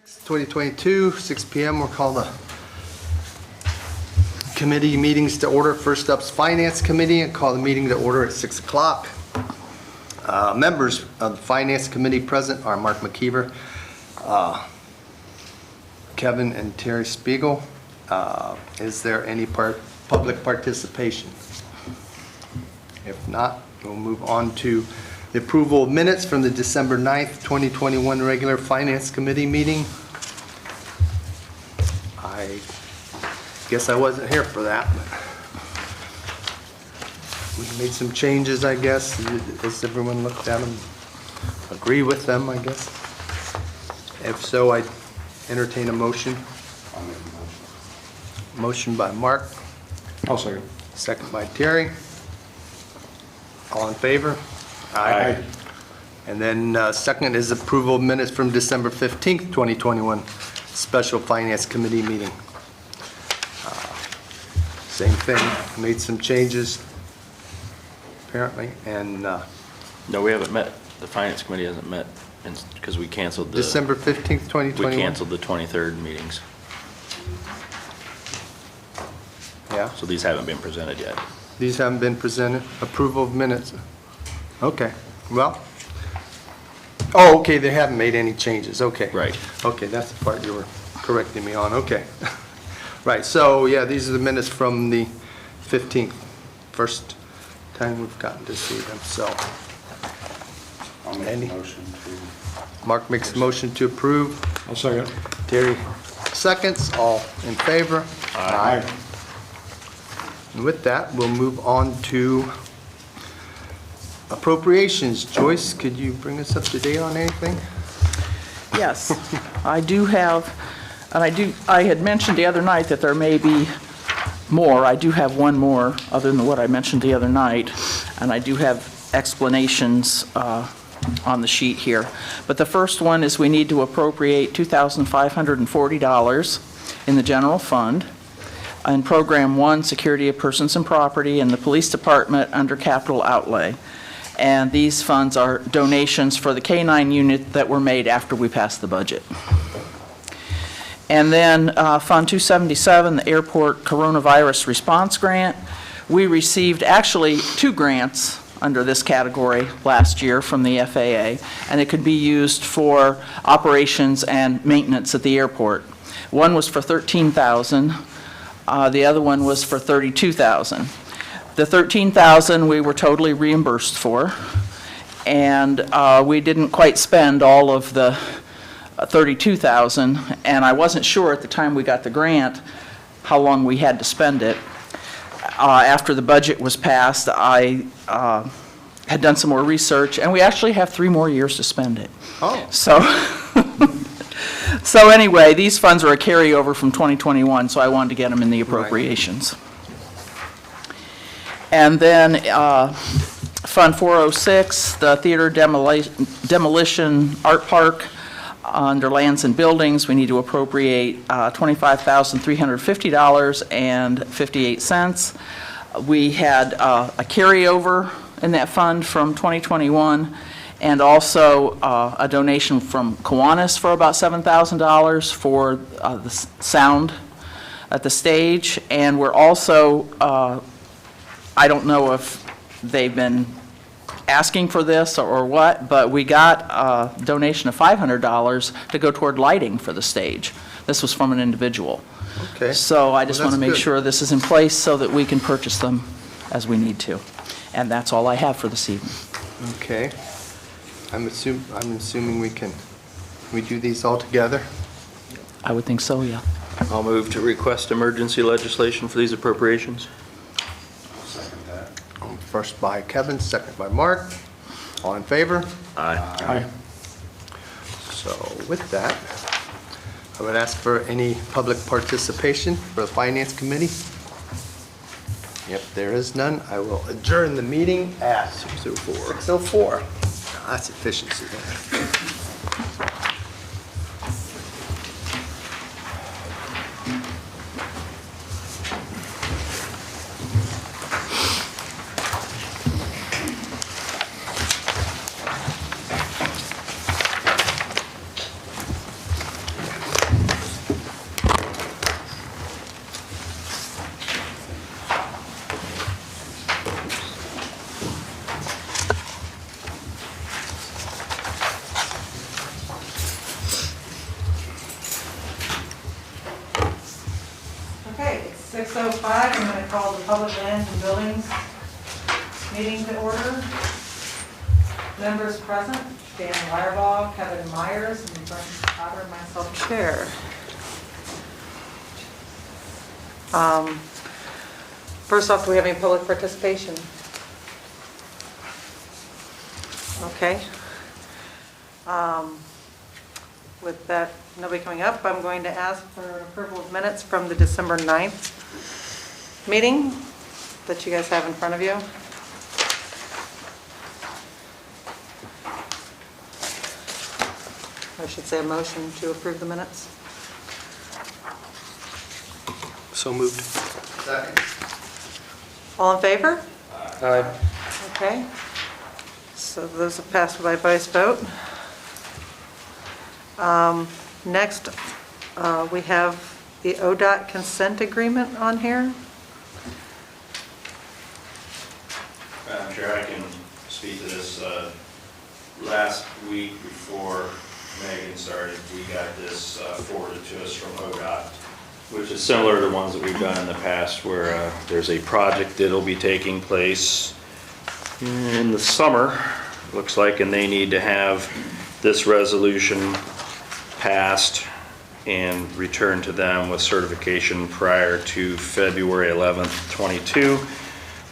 2022, 6 p.m. We'll call the committee meetings to order. First up's Finance Committee, and call the meeting to order at 6 o'clock. Members of the Finance Committee present are Mark McKeever, Kevin and Terry Spiegel. Is there any public participation? If not, we'll move on to the approval of minutes from the December 9th, 2021 regular Finance Committee meeting. I guess I wasn't here for that, but we made some changes, I guess. Has everyone looked at them? Agree with them, I guess? If so, I'd entertain a motion. I'll make a motion. Motion by Mark. I'll second. Second by Terry. All in favor? Aye. And then second is approval of minutes from December 15th, 2021, special Finance Committee meeting. Same thing, made some changes, apparently, and No, we haven't met. The Finance Committee hasn't met because we canceled the... December 15th, 2021? We canceled the 23rd meetings. Yeah, So these haven't been presented yet. these haven't been presented. Approval of minutes. Okay, well, oh, okay, they haven't made any changes, okay. Right. Okay, that's the part you were correcting me on, okay. Right, so, yeah, these are the minutes from the 15th, first time we've gotten to see them, so. I'll make Andy? a motion to. Mark makes a motion to approve. I'll second. Terry seconds, all in favor? Aye. And with that, we'll move on to appropriations. Joyce, could you bring us up to date on anything? Yes, I do have, and I had mentioned the other night that there may be more. I do have one more, other than what I mentioned the other night, and I do have explanations on the sheet here. But the first one is we need to appropriate $2,540 in the general fund in Program 1, Security of Persons and Property, in the Police Department under Capital Outlay. And these funds are donations for the K-9 unit that were made after we passed the budget. And then Fund 277, the Airport Coronavirus Response Grant. We received actually 2 grants under this category last year from the FAA, and it could be used for operations and maintenance at the airport. One was for $13,000. The other one was for $32,000. The $13,000 we were totally reimbursed for, and we didn't quite spend all of the $32,000, and I wasn't sure at the time we got the grant how long we had to spend it. After the budget was passed, I had done some more research, and we actually have 3 more years to spend it. Oh. So anyway, these funds are a carryover from 2021, so I wanted to get them in the appropriations. Right. And then Fund 406, the Theater Demolition Art Park, under Lands and Buildings, we need to appropriate $25,350.58. We had a carryover in that fund from 2021, and also a donation from Kiwanis for about $7,000 for the sound at the stage. And we're also, I don't know if they've been asking for this or what, but we got a donation of $500 to go toward lighting for the stage. This was from an individual. Okay. So I just want to make good. sure this is in place so that we can purchase them as we need to. And that's all I have for this evening. Okay. I'm assuming we do these all together? I would think so, yeah. I'll move to request emergency legislation for these appropriations. I'll second that. First by Kevin, second by Mark. All in favor? Aye. Aye. So with that, I would ask for any public participation for the Finance Committee. If there is none, I will adjourn the meeting at 6:04. 6:04. That's efficiency there. 6:05, I'm going to call the Public Lands and Buildings meeting to order. Members present, Dan Wireball, Kevin Myers, and Brent Cotter, and myself, Chair. First off, do we have any public participation? Okay. With that, nobody coming up, I'm going to ask for approval of minutes from the December 9th meeting that you guys have in front of you. I should say a motion to approve the minutes. So moved. Second. All in favor? Aye. Okay. So those have passed by voice vote. Next, we have the ODOT consent agreement on here. Madam Chair, I can speak to this. Last week before Megan started, we got this forwarded to us from ODOT, which is similar to ones that we've done in the past where there's a project that'll be taking place in the summer, looks like, and they need to have this resolution passed and returned to them with certification prior to February 11th, 22.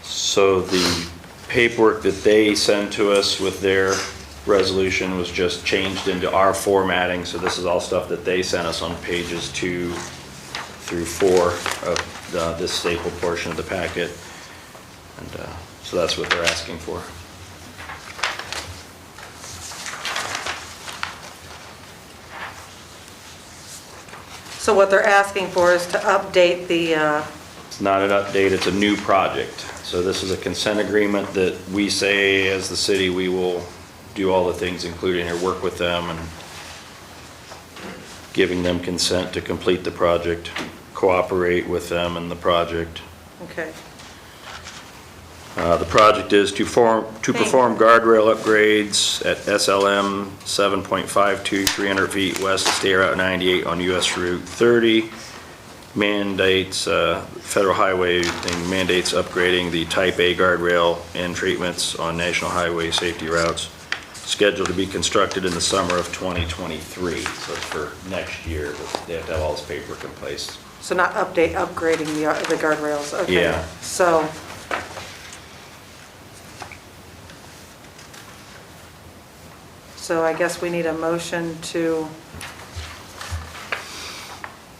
So the paperwork that they sent to us with their resolution was just changed into our formatting. So this is all stuff that they sent us on pages 2 through 4 of this staple portion of the packet. And so that's what they're asking for. So what they're asking for is to update the, It's not an update, it's a new project. So this is a consent agreement that we say as the city, we will do all the things including or work with them and giving them consent to complete the project, cooperate with them in the project. okay. The project is to perform guardrail upgrades at SLM 7.52, 300 feet west of State Route 98 on US Route 30. Mandates, federal highway thing mandates upgrading the Type A guardrail and treatments on national highway safety routes. Scheduled to be constructed in the summer of 2023. So it's for next year, but they have to have all this paperwork in place. So not upgrading the guardrails, okay. Yeah. So I guess we need a motion to,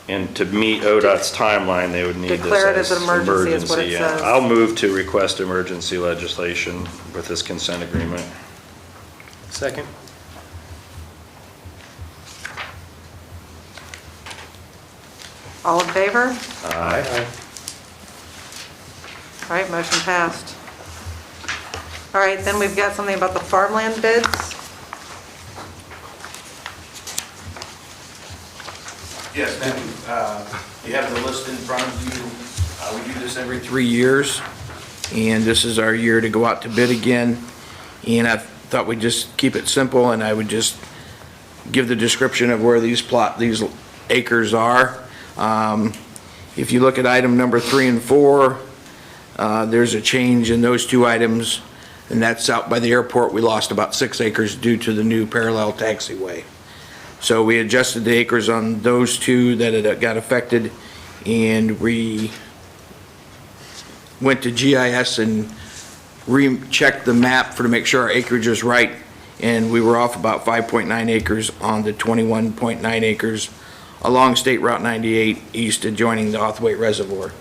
And to meet ODOT's timeline, they would need this Declare it as as an emergency is what it yeah. says. I'll move to request emergency legislation with this consent agreement. Second. all in favor? Aye. All right, motion passed. All right, then we've got something about the farmland bids. Yes, ma'am. You have the list in front of you. We do this every 3 years, and this is our year to go out to bid again. And I thought we'd just keep it simple, and I would just give the description of where these acres are. If you look at item number 3 and 4, there's a change in those two items, and that's out by the airport. We lost about 6 acres due to the new parallel taxiway. So we adjusted the acres on those two that had got affected, and we went to GIS and rechecked the map to make sure our acreage was right, and we were off about 5.9 acres on the 21.9 acres along State Route 98 east adjoining the Othwaite Reservoir.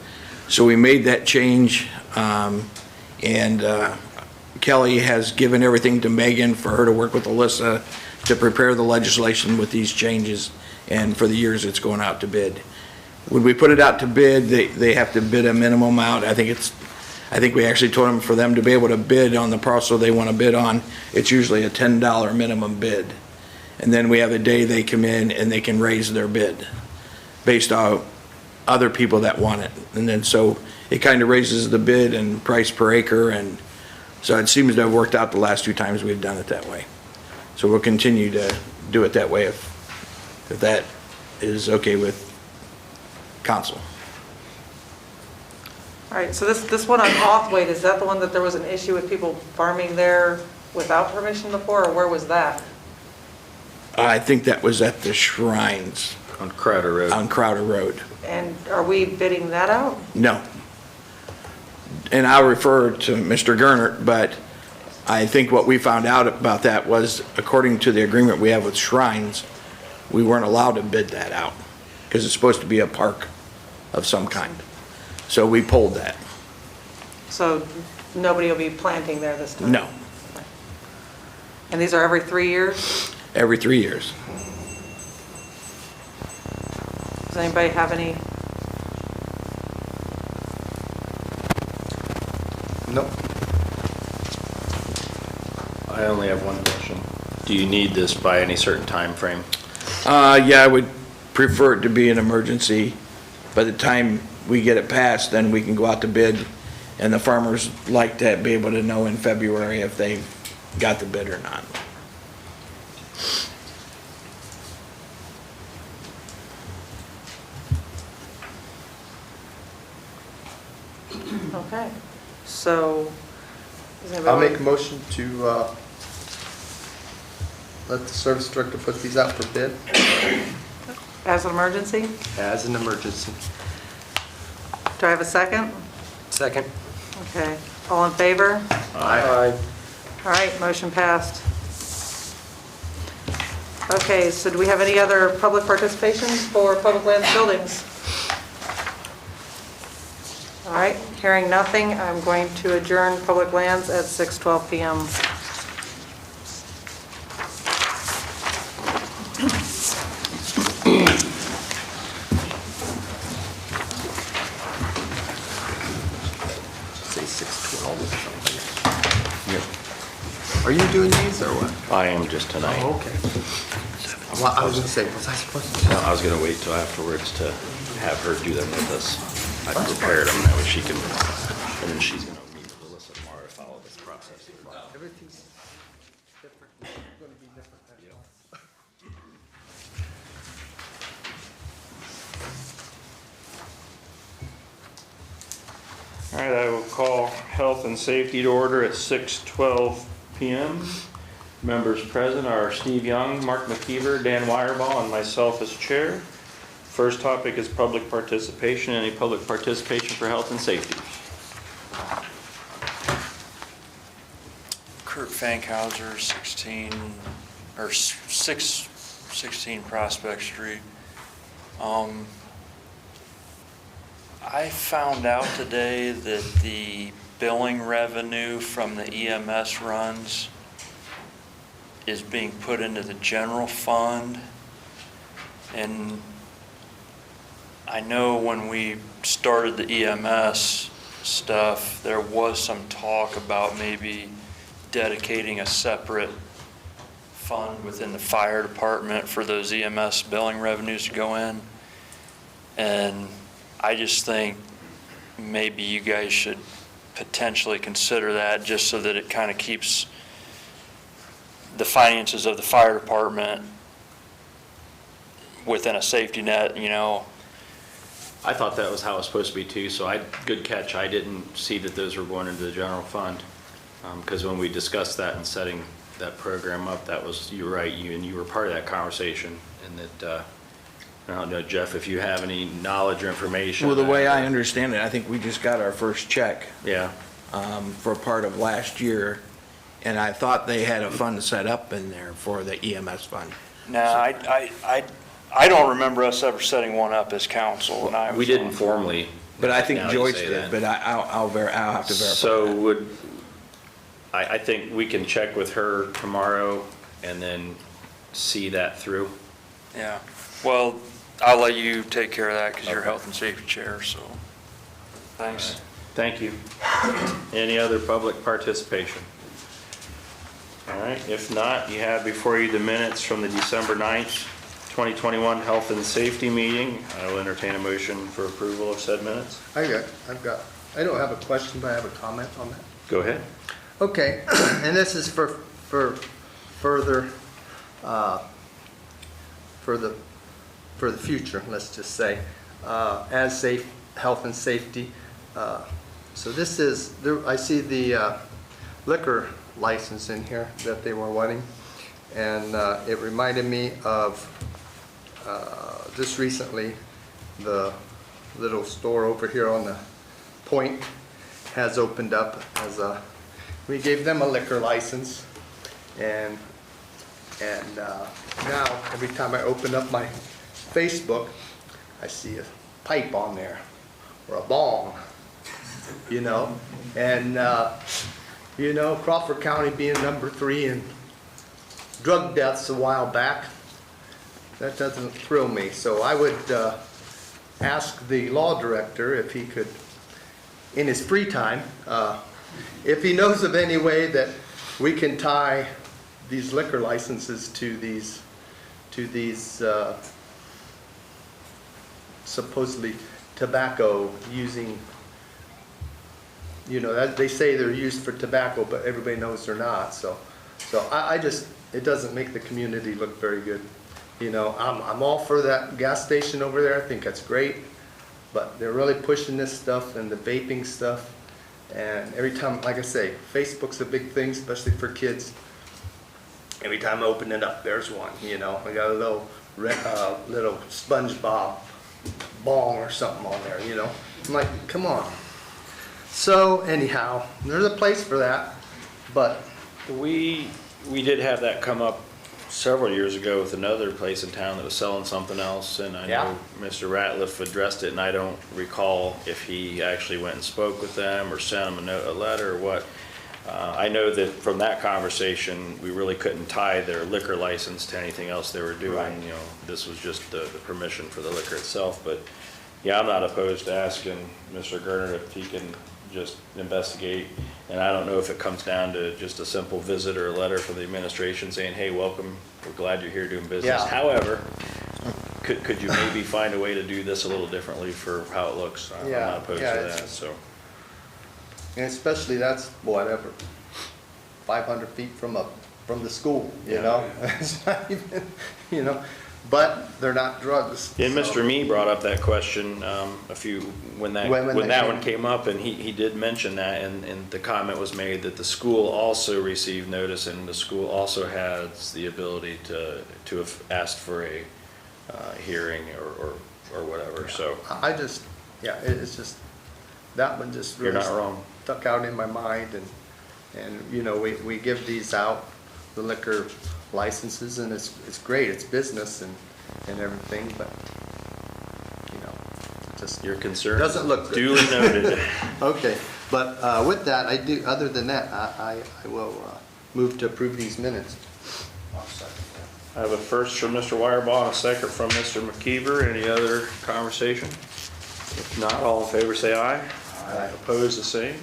So we made that change, and Kelly has given everything to Megan for her to work with Alyssa to prepare the legislation with these changes, and for the years it's going out to bid. When we put it out to bid, they have to bid a minimum amount. I think we actually told them for them to be able to bid on the parcel they want to bid on, it's usually a $10 minimum bid. And then we have a day they come in and they can raise their bid based on other people that want it. And then so it kind of raises the bid and price per acre, and so it seems to have worked out the last 2 times we've done it that way. So we'll continue to do it that way if that is okay with council. All right, so this one on Othwaite, is that the one that there was an issue with people farming there without permission before, or where was that? I think that was at the shrines On Crowder Road. on Crowder Road. And are we bidding that out? No. And I'll refer to Mr. Gernert, but I think what we found out about that was, according to the agreement we have with Shrines, we weren't allowed to bid that out because it's supposed to be a park of some kind. So we pulled that. So nobody will be planting there this time? No, And these are every 3 years? every 3 years. Does anybody have any? Nope. I only have one question. Do you need this by any certain time frame? Yeah, I would prefer it to be an emergency. By the time we get it passed, then we can go out to bid, and the farmers like to be able to know in February if they got the bid or not. Okay, so. does I'll anybody- make a motion to let the service director put these out for bid As an emergency? as an emergency. Do I have a second? Second. Okay, all in favor? Aye. All right, motion passed. Okay, so do we have any other public participation for public lands buildings? All right, hearing nothing, I'm going to adjourn public lands at 6:12 PM. Say 6:12 or something. Are you doing these or what? I am just tonight. Oh, okay. Well, I was gonna say, was I supposed to? No, I was gonna wait till afterwards to have her do them with us. I prepared them, that way she can, and then she's gonna meet with Alyssa tomorrow to follow this process. Everything's different. It's gonna be different. All right, I will call health and safety to order at 6:12 PM. Members present are Steve Young, Mark McKeever, Dan Wireball, and myself as chair. First topic is public participation. Any public participation for health and safety? Kurt Fankhauser, 616 Prospect Street. I found out today that the billing revenue from the EMS runs is being put into the general fund. And I know when we started the EMS stuff, there was some talk about maybe dedicating a separate fund within the fire department for those EMS billing revenues to go in. And I just think maybe you guys should potentially consider that, just so that it kind of keeps the finances of the fire department within a safety net, you know. I thought that was how it was supposed to be too, so good catch. I didn't see that those were going into the general fund. Because when we discussed that and setting that program up, that was, you're right, you were part of that conversation. And that, I don't know, Jeff, if you have any knowledge or information. Well, the way I understand it, I think we just got our first check Yeah, for part of last year, and I thought they had a fund set up in there for the EMS fund. No, I don't remember us ever setting one up as council, and I was we didn't on. formally. But I think now that you Joyce say did, that. but I'll have to verify So that. I think we can check with her tomorrow and then see that through. Yeah, well, I'll let you take care of that because you're health and safety chair, so, thanks. Thank you. Any other public participation? All right, if not, you have before you the minutes from the December 9th, 2021 Health and Safety meeting. I will entertain a motion for approval of said minutes. I don't have a question, but I have a comment on that. Go ahead. Okay, and this is for further, for the future, let's just say. As health and safety So this is, I see the liquor license in here that they were wanting, and it reminded me of just recently, the little store over here on the point has opened up as we gave them a liquor license, and now every time I open up my Facebook, I see a pipe on there, or a bong, you know? And, you know, Crawford County being number 3 in drug deaths a while back, that doesn't thrill me. So I would ask the law director if he could, in his free time, if he knows of any way that we can tie these liquor licenses to these supposedly tobacco using, you know, that they say they're used for tobacco, but everybody knows they're not. So I just, it doesn't make the community look very good. You know, I'm all for that gas station over there. I think that's great, but they're really pushing this stuff and the vaping stuff. And every time, like I say, Facebook's a big thing, especially for kids. Every time I open it up, there's one, you know. I got a little SpongeBob bong or something on there, you know. I'm like, come on. So anyhow, there's a place for that, but We did have that come up several years ago with another place in town that was selling something else, and I Yeah. know Mr. Ratliff addressed it, and I don't recall if he actually went and spoke with them or sent them a letter or what. I know that from that conversation, we really couldn't tie their liquor license to anything else they were doing. Right. You know, this was just the permission for the liquor itself. But yeah, I'm not opposed to asking Mr. Gerner if he can just investigate. And I don't know if it comes down to just a simple visit or a letter from the administration saying, hey, welcome, we're glad you're here doing business. Yeah. However, could you maybe find a way to do this a little differently for how it looks? I'm Yeah, not opposed to yeah, that, it's- so. and especially that's whatever, 500 feet from the school, you Yeah. know? It's not even, you know, but they're not drugs. And so- Mr. Me brought up that question when that one came up, and he did mention that, and the comment was made that the school also received notice, and the school also has the ability to have asked for a hearing or whatever, so. I just, yeah, it's just, that one just You're really not wrong. stuck out in my mind, and you know, we give these out, the liquor licenses, and it's great, it's business and everything, but, you know, it just Your concern doesn't look good. duly noted. Okay, but with that, other than that, I will move to approve these minutes. I'll second that. I have a first from Mr. Wirebaugh and a second from Mr. McKeever. Any other conversation? If not, all in favor say aye. Aye. Opposed, the same.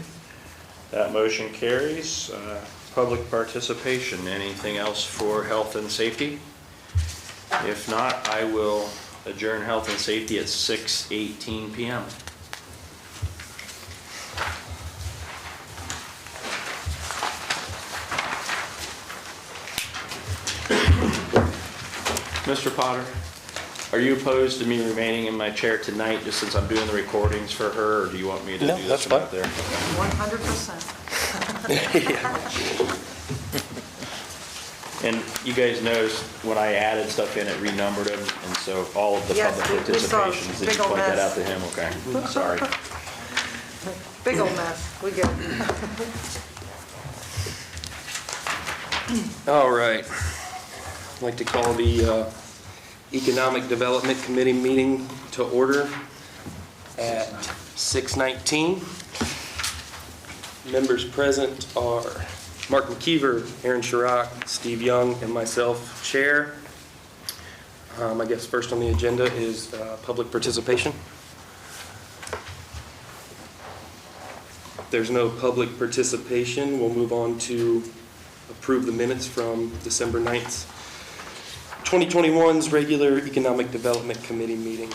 That motion carries. Public participation, anything else for health and safety? If not, I will adjourn health and safety at 6:18 PM. Mr. Potter, are you opposed to me remaining in my chair tonight just since I'm doing the recordings for her, or do you want me to do this from out there? 100%. And you guys noticed when I added stuff in, it renumbered them, and so all of the Yes, public we saw a participations, did big you old point that out mess. to him? Okay, sorry. Big old mess, we get it. All right. I'd like to call the Economic Development Committee meeting to order at 6:19. Members present are Mark McKeever, Aaron Chirac, Steve Young, and myself, Chair. I guess first on the agenda is public participation. If there's no public participation, we'll move on to approve the minutes from December 9th, 2021's regular Economic Development Committee meeting.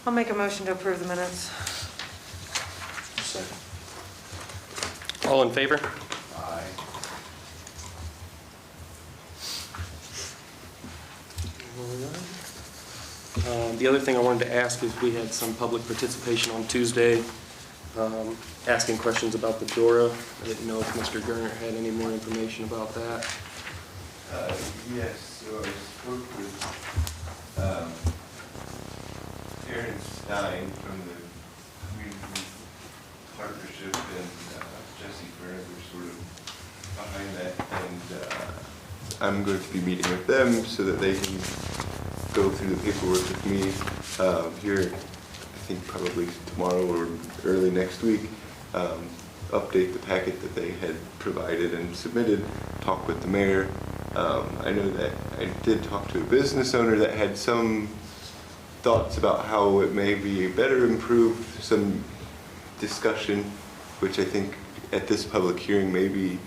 I'll make a motion to approve the minutes. Second. All in favor? Aye. The other thing I wanted to ask is we had some public participation on Tuesday, asking questions about the DORA. I didn't know if Mr. Gerner had any more information about that. Yes, so I spoke with Aaron Stein from the Community Partnership, and Jesse Ferner were sort of behind that, and I'm going to be meeting with them so that they can go through the paperwork with me here, I think probably tomorrow or early next week, update the packet that they had provided and submitted, talk with the mayor. I know that I did talk to a business owner that had some thoughts about how it may be better improved, some discussion, which I think at this public hearing, maybe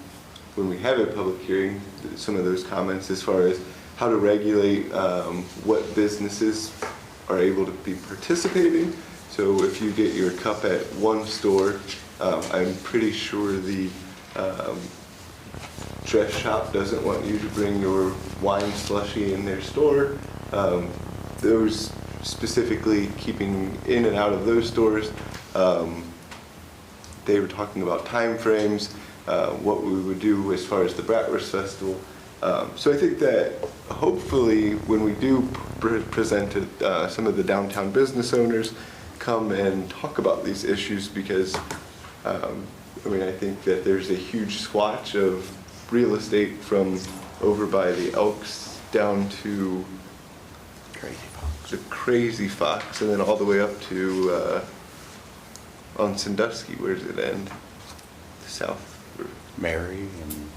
when we have a public hearing, some of those comments as far as how to regulate what businesses are able to be participating. So if you get your cup at one store, I'm pretty sure the dress shop doesn't want you to bring your wine slushie in their store. Those specifically keeping in and out of those stores. They were talking about time frames, what we would do as far as the Bratwurst Festival. So I think that hopefully when we do present to some of the downtown business owners, come and talk about these issues, because I mean, I think that there's a huge swatch of real estate from over by the Elks down to the Crazy Fox, and then all the way up to on Sandusky. Where does it end? South. Mary and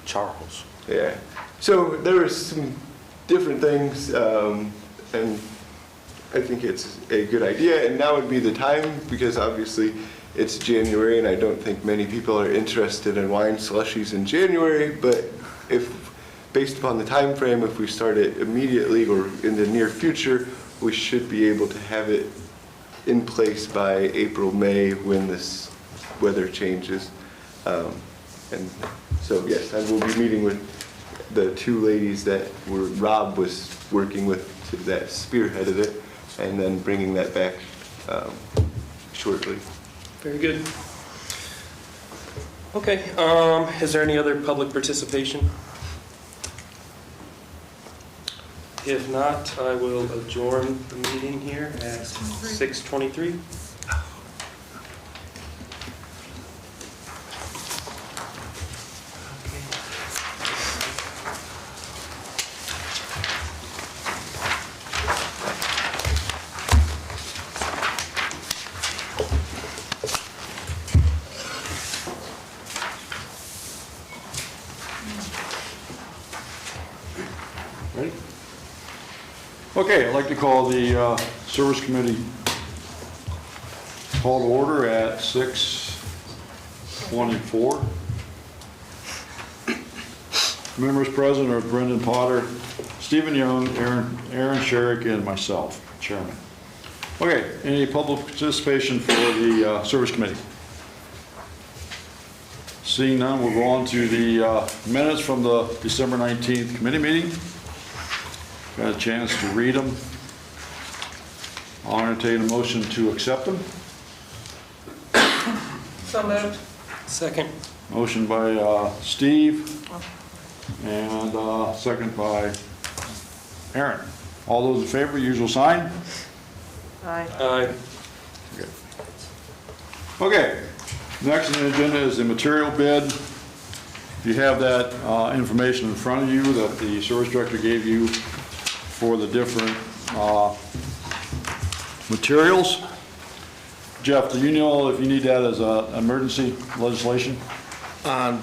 Charles. Yeah. So there were some different things, and I think it's a good idea. And now would be the time, because obviously it's January, and I don't think many people are interested in wine slushies in January. But if, based upon the time frame, if we start it immediately or in the near future, we should be able to have it in place by April, May, when this weather changes. And so, yes, I will be meeting with the two ladies that Rob was working with, that spearheaded it, and then bringing that back shortly. Very good. Okay, is there any other public participation? If not, I will adjourn the meeting here at 6:23. Ready? Okay, I'd like to call the Service Committee call to order at 6:24. Members present are Brendan Potter, Stephen Young, Aaron Sherrick, and myself, Chairman. Okay, any public participation for the Service Committee? Seeing none, we'll go on to the minutes from the December 19th committee meeting. Got a chance to read them. I'll entertain a motion to accept them. So moved. Second. Motion by Steve and second by Aaron. All those in favor, usual sign. Aye. Aye. Okay, next on the agenda is the material bid. You have that information in front of you that the service director gave you for the different materials. Jeff, do you know if you need that as an emergency legislation?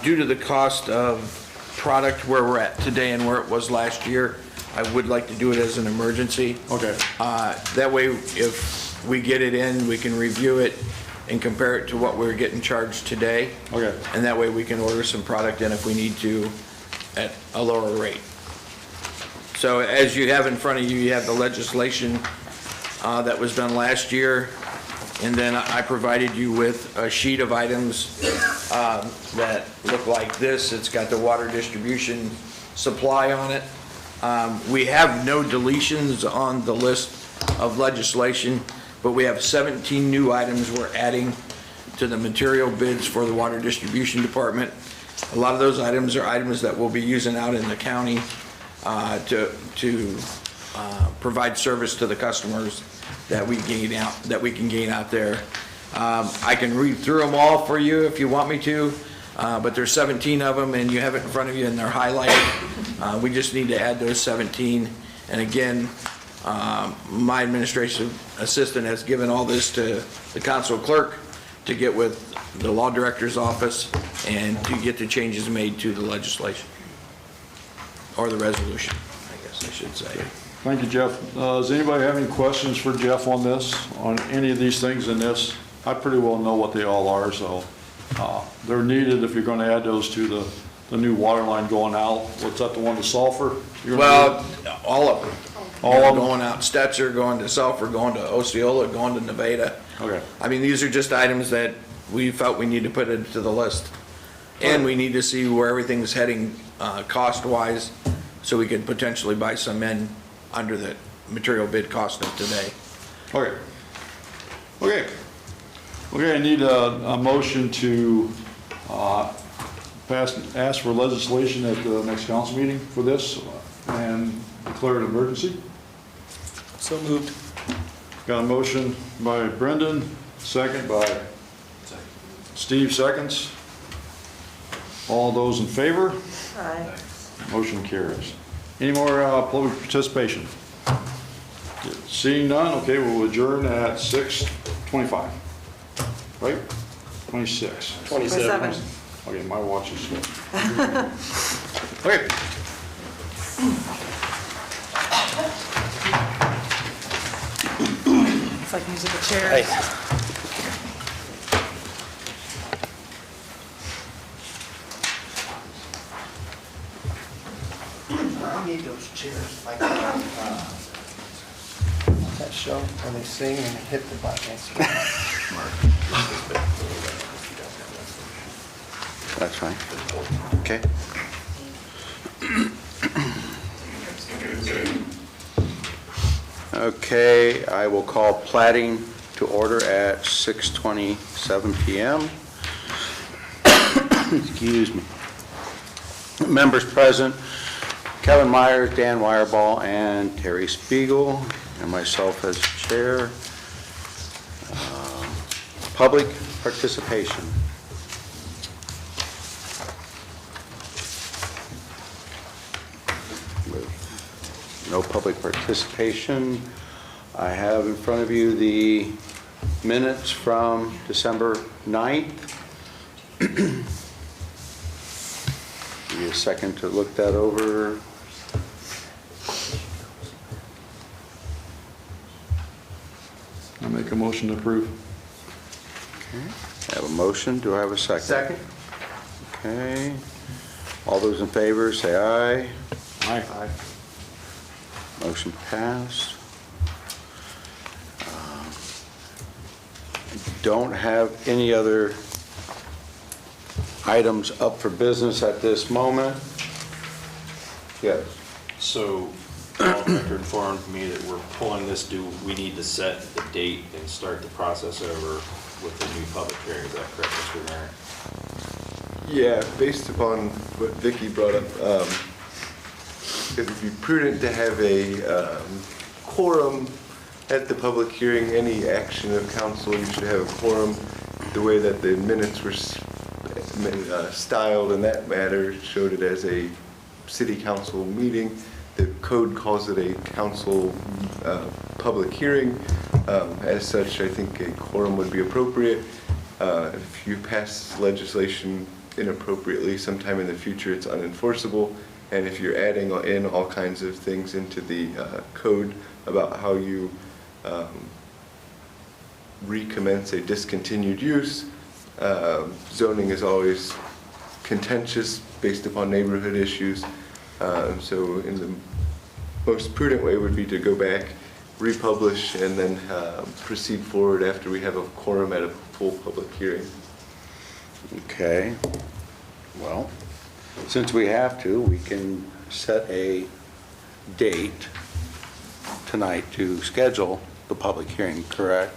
Due to the cost of product where we're at today and where it was last year, I would like to do it as an emergency. Okay. That way, if we get it in, we can review it and compare it to what we're getting charged today. Okay. And that way we can order some product in if we need to at a lower rate. So as you have in front of you, you have the legislation that was done last year. And then I provided you with a sheet of items that look like this. It's got the water distribution supply on it. We have no deletions on the list of legislation, but we have 17 new items we're adding to the material bids for the Water Distribution Department. A lot of those items are items that we'll be using out in the county to provide service to the customers that we can gain out there. I can read through them all for you if you want me to, but there's 17 of them, and you have it in front of you, and they're highlighted. We just need to add those 17. And again, my administration assistant has given all this to the council clerk to get with the law director's office and to get the changes made to the legislation, or the resolution, I guess I should say. Thank you, Jeff. Does anybody have any questions for Jeff on this, on any of these things in this? I pretty well know what they all are, so they're needed if you're going to add those to the new water line going out. What's that, the one to Sulphur? Well, all of them. All of them? Going out Stetzer, going to Sulphur, going to Osceola, going to Nevada. Okay. I mean, these are just items that we felt we need to put into the list. And we need to see where everything's heading cost-wise, so we could potentially buy some in under the material bid cost of today. Okay. Okay. Okay, I need a motion to ask for legislation at the next council meeting for this and declare an emergency. So moved. Got a motion by Brendan, second by Steve, seconds. All those in favor? Aye. Motion carries. Any more public participation? Seeing none, okay, we'll adjourn at 6:25. Right? 26. 27. Okay, my watch is slow. Okay. It's like musical chairs. I need those chairs, like, what's that show where they sing and hit the button? That's fine. Okay. Okay, I will call plating to order at 6:27 PM. Excuse me. Members present, Kevin Myers, Dan Wireball, and Terry Spiegel, and myself as chair. Public participation. With no public participation, I have in front of you the minutes from December 9th. Give you a second to look that over. I make a motion to approve. Okay. I have a motion. Do I have a second? Second? Okay. All those in favor, say aye. Aye. Motion passed. Don't have any other items up for business at this moment. Yes. So, law director informed me that we're pulling this due, we need to set the date and start the process over with the new public hearing. Is that correct, Mr. Mayor? Yeah, based upon what Vicki brought up, it would be prudent to have a quorum at the public hearing. Any action of council, you should have a quorum. The way that the minutes were styled in that matter showed it as a city council meeting. The code calls it a council public hearing. As such, I think a quorum would be appropriate. If you pass legislation inappropriately sometime in the future, it's unenforceable. And if you're adding in all kinds of things into the code about how you recommence a discontinued use, zoning is always contentious based upon neighborhood issues. So in the most prudent way would be to go back, republish, and then proceed forward after we have a quorum at a full public hearing. Okay. Well, since we have to, we can set a date tonight to schedule the public hearing, correct?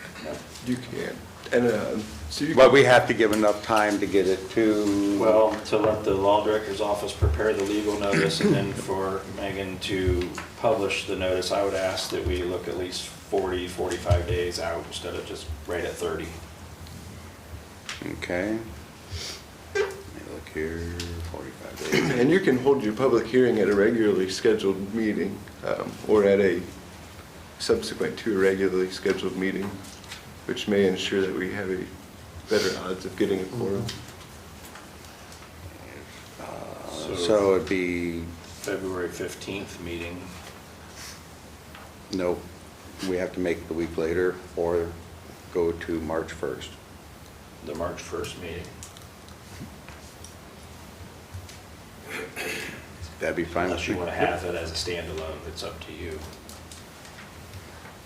You can. And so you But we have to give enough time to get it to... Well, to let the law director's office prepare the legal notice and then for Megan to publish the notice, I would ask that we look at least 40, 45 days out instead of just right at 30. Okay. Let me look here, 45 days. And you can hold your public hearing at a regularly scheduled meeting, or at a subsequent to a regularly scheduled meeting, which may ensure that we have a better odds of getting a quorum. So it'd be, February 15th meeting. no, we have to make it the week later or go to March 1st. The March 1st meeting. That'd be fine. Unless you want to have it as a standalone, it's up to you.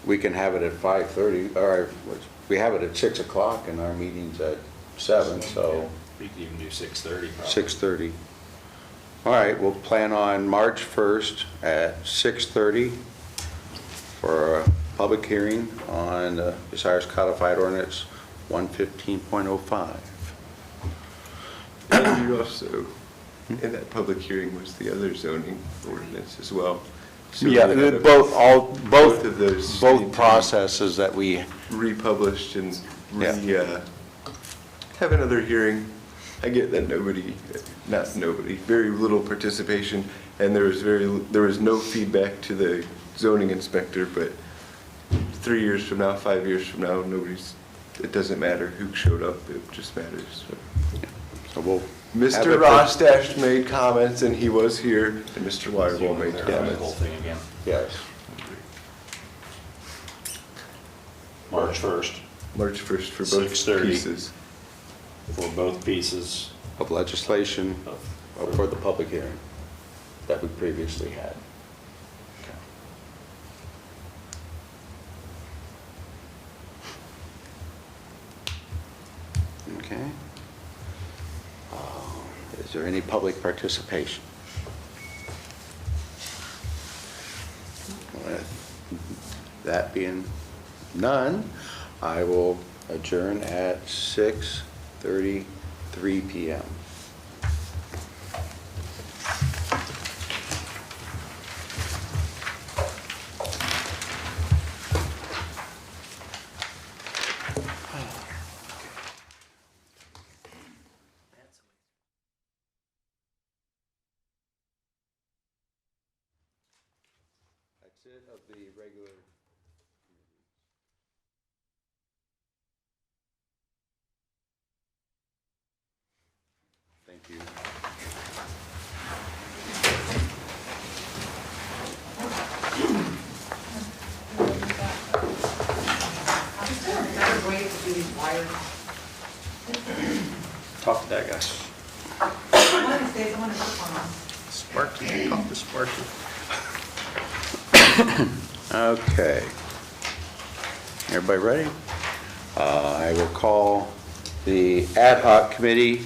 We can have it at 5:30, or we have it at 6 o'clock and our meeting's at 7, so We could even do 6:30 probably. 6:30. All right, we'll plan on March 1st at 6:30 for a public hearing on the Bucyrus Codified Ordinance 115.05. And you also, in that public hearing was the other zoning ordinance as well. So Yeah, we had both of those need to both be processes that we, republished and have another hearing. I get that very little participation, and there was no feedback to the zoning inspector, but 3 years from now, 5 years from now, it doesn't matter who showed up, it just matters. so we'll. Mr. Rostash made comments, and he was here, and Mr. Wireball made The whole comments. thing again. Yes. March 1st March 1st for both 6:30. pieces. for both pieces Of legislation of. for the public hearing that we previously had. Okay. Is there any public participation? With that being none, I will adjourn at 6:33 p.m. That's it of the regular. Thank you. Another way to do these wires. Talk to that guy. One of these days, I want to put one on. Sparky, talk to Sparky. Okay. Everybody ready? I will call the Ad Hoc Committee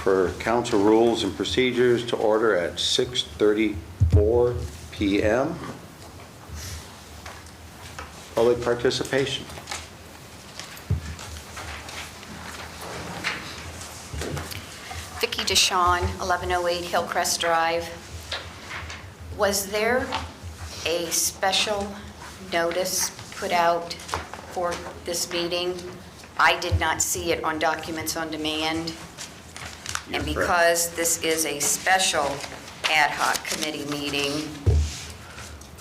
for Council Rules and Procedures to order at 6:34 p.m. Public participation. Vicki DeShawn, 1108 Hillcrest Drive. Was there a special notice put out for this meeting? I did not see it on Documents on Demand. You're And correct. because this is a special ad hoc committee meeting,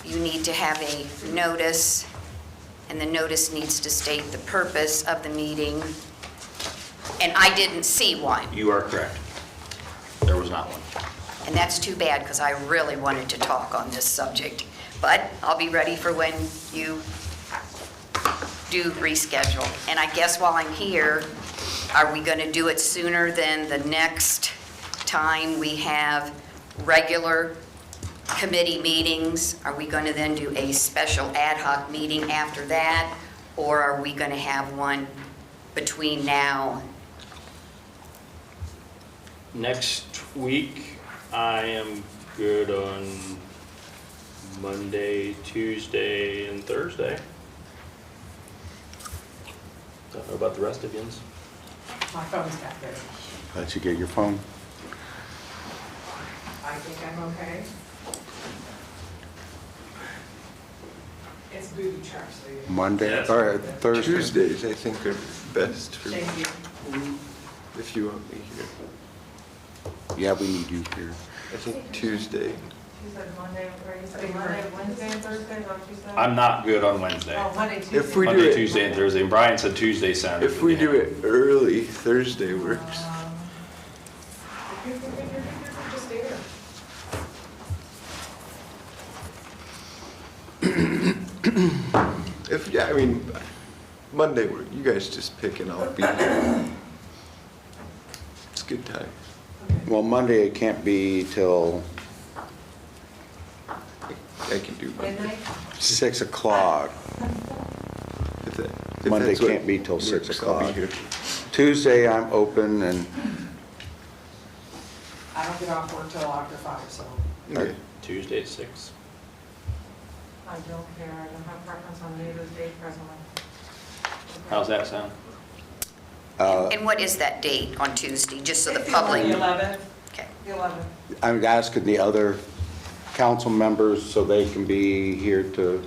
you need to have a notice, and the notice needs to state the purpose of the meeting. And I didn't see one. You are correct. There was not one. And that's too bad, because I really wanted to talk on this subject. But I'll be ready for when you do reschedule. And I guess while I'm here, are we going to do it sooner than the next time we have regular committee meetings? Are we going to then do a special ad hoc meeting after that? Or are we going to have one between now? Next week, I am good on Monday, Tuesday, and Thursday. Don't know about the rest of yous. My phone's back there. Let you get your phone. I think I'm okay. It's booby traps, so you. Monday, Yes. or Thursday. Tuesdays, I think, are best for me, Thank you. if you want me here. Yeah, we need you here. I think Tuesday. You said Monday, or you said Monday, Wednesday, and Thursday, is that what you said? I'm not good on Wednesday. Oh, Monday, Tuesday. If we do Monday, it- Tuesday, and Thursday. And Brian said Tuesday sounded If we good to do him. it early, Thursday works. Just stay there. If, yeah, I mean, Monday, you guys just pick and I'll be here. It's a good time. Well, Monday it can't be till I can do Monday. Midnight? 6 o'clock. If Monday that's what can't be till 6 works, I'll be o'clock. here. Tuesday, I'm open, and I don't get off work till after 5, so Okay. Tuesday at 6. I don't care. I don't have preference on any of those days presently. How's that sound? And what is that date on Tuesday, just so the The public? 11th, Okay. the 11th. I'm asking the other council members so they can be here to,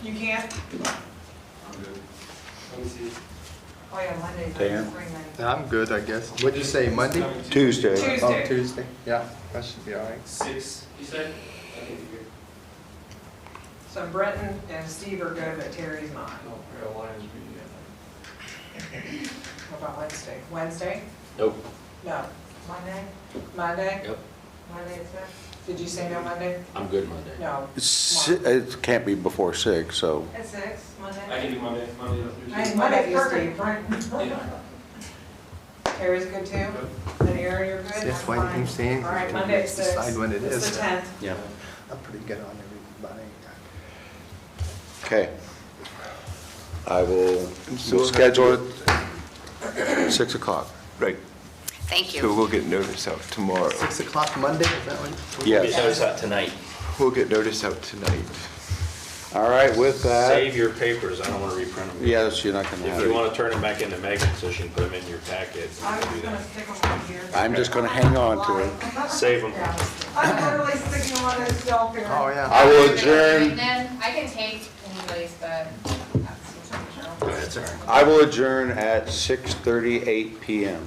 You can't? Oh, yeah, Monday's Dan? spring night. Yeah, I'm good, I guess. What'd you say, Monday? Tuesday. Tuesday. Oh, Tuesday, yeah, that should be all right. 6, you said? So Brenton and Steve are good, but Terry's not. What about Wednesday? Wednesday? Nope. No. Monday? Monday? Yep. Monday at 6? Did you say no Monday? I'm good Monday. No. It can't be before 6, so. At 6, Monday? I can do Monday or Tuesday. Monday's perfect, Brenton. Terry's good too? And Aaron, you're good? Yes, why do you Fine. keep saying? All right, Monday at 6. Decide when it It's is. the 10th. Yeah. I'm pretty good on everybody. Okay. I will, So we'll we'll have schedule to- it 6 o'clock. Right, Thank so you. we'll get notice out tomorrow. 6 o'clock Monday, is that when? Yes. Notice that tonight. We'll get notice out tonight. All right, with that, Save your papers, I don't want to reprint them. yes, you're not going to If have you it. want to turn them back into Megan so she can put them in your packet, you I can was do gonna that. stick them on here. I'm just going to hang on to it. Save them. Yeah. I'm literally sticking them on this shelf here. Oh, yeah. I will adjourn, Then I can take anybody's, but Go ahead, sir. I will adjourn at 6:38 PM.